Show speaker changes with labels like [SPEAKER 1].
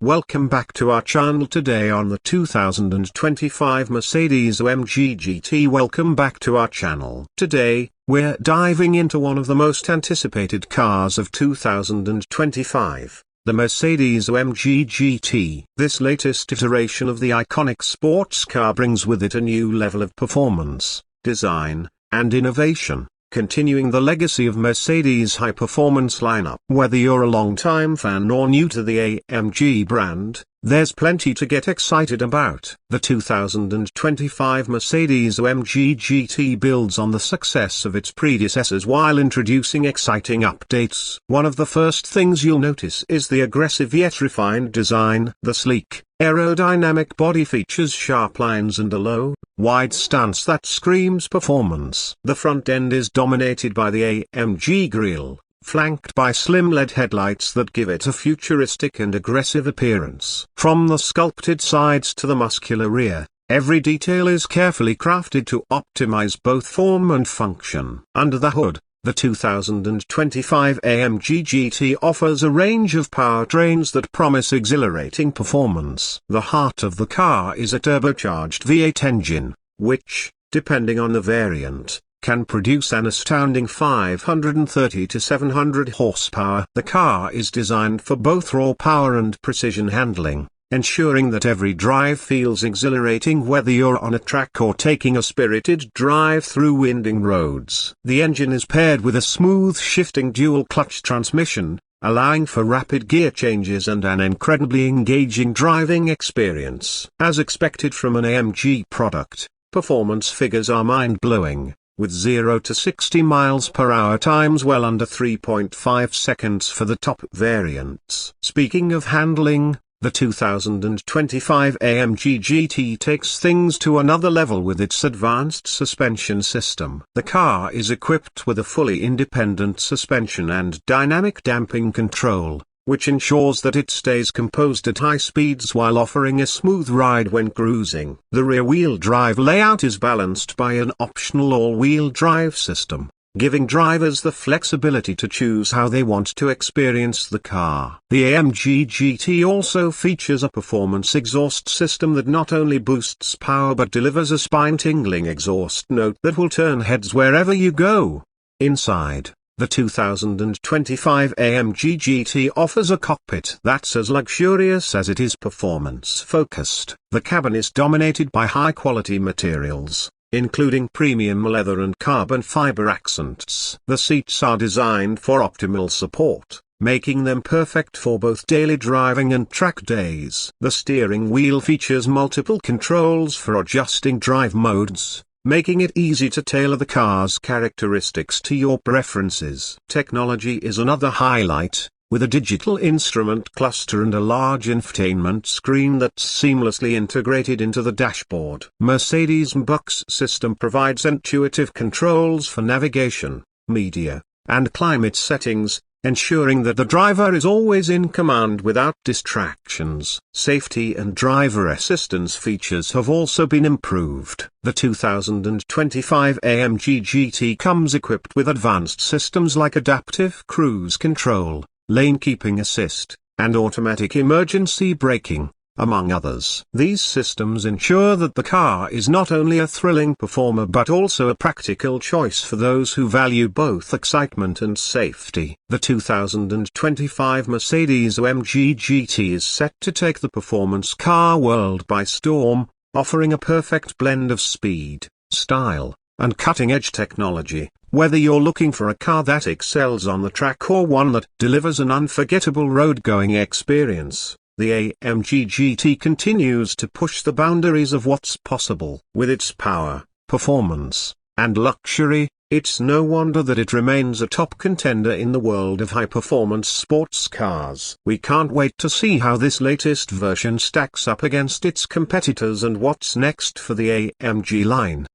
[SPEAKER 1] Welcome back to our channel today on the 2025 Mercedes-AMG GT. Welcome back to our channel. Today, we're diving into one of the most anticipated cars of 2025, the Mercedes-AMG GT. This latest iteration of the iconic sports car brings with it a new level of performance, design, and innovation, continuing the legacy of Mercedes' high-performance lineup. Whether you're a long-time fan or new to the AMG brand, there's plenty to get excited about. The 2025 Mercedes-AMG GT builds on the success of its predecessors while introducing exciting updates. One of the first things you'll notice is the aggressive yet refined design. The sleek, aerodynamic body features sharp lines and a low, wide stance that screams performance. The front end is dominated by the AMG grille, flanked by slim LED headlights that give it a futuristic and aggressive appearance. From the sculpted sides to the muscular rear, every detail is carefully crafted to optimize both form and function. Under the hood, the 2025 AMG GT offers a range of powertrains that promise exhilarating performance. The heart of the car is a turbocharged V8 engine, which, depending on the variant, can produce an astounding 530 to 700 horsepower. The car is designed for both raw power and precision handling, ensuring that every drive feels exhilarating whether you're on a track or taking a spirited drive through winding roads. The engine is paired with a smooth shifting dual-clutch transmission, allowing for rapid gear changes and an incredibly engaging driving experience. As expected from an AMG product, performance figures are mind-blowing, with 0 to 60 miles per hour times well under 3.5 seconds for the top variants. Speaking of handling, the 2025 AMG GT takes things to another level with its advanced suspension system. The car is equipped with a fully independent suspension and dynamic damping control, which ensures that it stays composed at high speeds while offering a smooth ride when cruising. The rear-wheel drive layout is balanced by an optional all-wheel drive system, giving drivers the flexibility to choose how they want to experience the car. The AMG GT also features a performance exhaust system that not only boosts power but delivers a spine-tingling exhaust note that will turn heads wherever you go. Inside, the 2025 AMG GT offers a cockpit that's as luxurious as it is performance-focused. The cabin is dominated by high-quality materials, including premium leather and carbon fiber accents. The seats are designed for optimal support, making them perfect for both daily driving and track days. The steering wheel features multiple controls for adjusting drive modes, making it easy to tailor the car's characteristics to your preferences. Technology is another highlight, with a digital instrument cluster and a large infotainment screen that's seamlessly integrated into the dashboard. Mercedes' MBUX system provides intuitive controls for navigation, media, and climate settings, ensuring that the driver is always in command without distractions. Safety and driver assistance features have also been improved. The 2025 AMG GT comes equipped with advanced systems like adaptive cruise control, lane keeping assist, and automatic emergency braking, among others. These systems ensure that the car is not only a thrilling performer but also a practical choice for those who value both excitement and safety. The 2025 Mercedes-AMG GT is set to take the performance car world by storm, offering a perfect blend of speed, style, and cutting-edge technology. Whether you're looking for a car that excels on the track or one that delivers an unforgettable road-going experience, the AMG GT continues to push the boundaries of what's possible. With its power, performance, and luxury, it's no wonder that it remains a top contender in the world of high-performance sports cars. We can't wait to see how this latest version stacks up against its competitors and what's next for the AMG line.